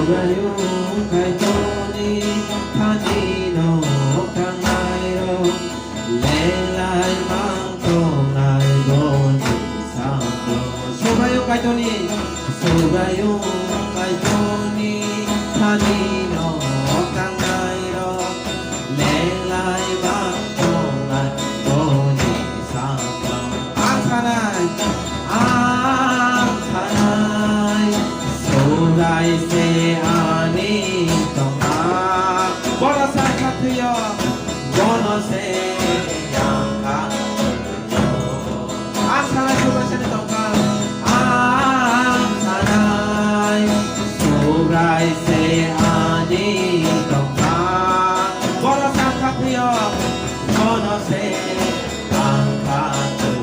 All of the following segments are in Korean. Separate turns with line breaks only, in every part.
소라요 갈도니 타니노 강나이로 렐라이 망토 날고니 사도 소라요 갈도니 소라요 갈도니 타니노 강나이로 렐라이 망토 날고니 사도 앙사나이 소라이 세 아니 동아 보너사 카트요 보너세 양가요 아사나이 소라시네 동아 아사나이 소라이 세 아니 동아 보너사 카트요 보너세 양가요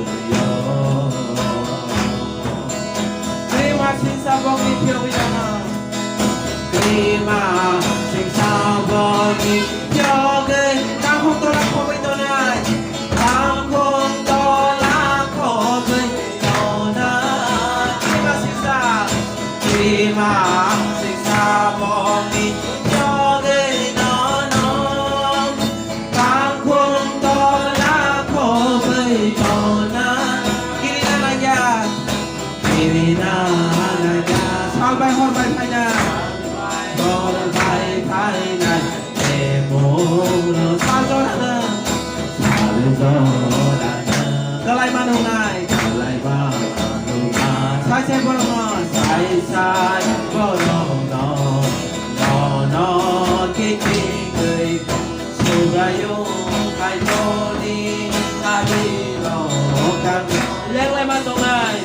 그리마 신사복이 표이잖아 그리마 생사복이 벽을 땅콩 돌아코을 떠나 땅콩 돌아코을 떠나 그리마 생사복이 벽을 떠나 땅콩 돌아코을 떠나 길이 나가야 길이 나가야 살발 헐발 타냐 너는 달달날 내 몸으로 사전하는 사전하는 갈라이만 홍나이 갈라이만 홍나이 사이사이 보러너 사이사이 보러너 너너 기팅의 수가요 갈도니 아비로 가면 랭레만 동나이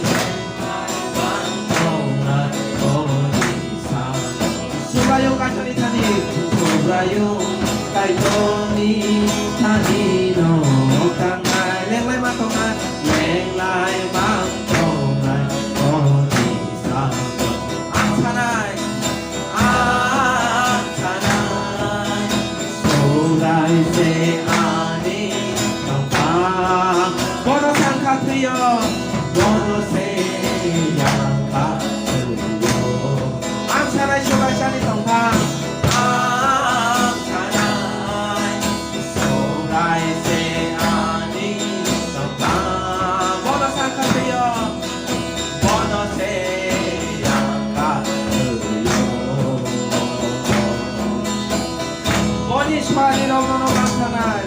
소라요 갈도니 타니 소라요 갈도니 타니노 강날 랭라이 망통날 랭라이 망통날 어디서 앙사나이 앙사나이 소라이 세 아니 경방 보너상 카트요 보너세 양카트요 앙사나이 소라샤니 동방 앙사나이 소라이 세 아니 동방 보너상 카트요 보너세 양카트요 보니 슈아니 로노노 앙사나이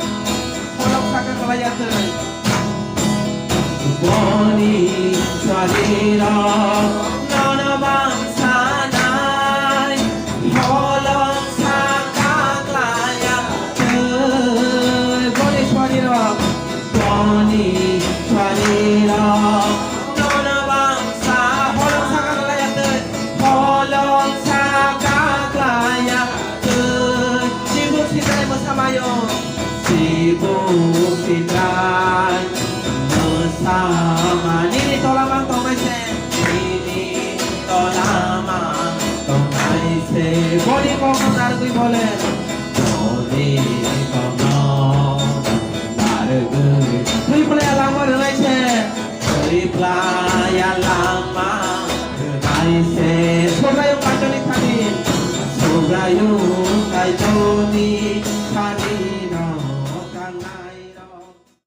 보너사카 클라이언트 보니 슈아니 로노노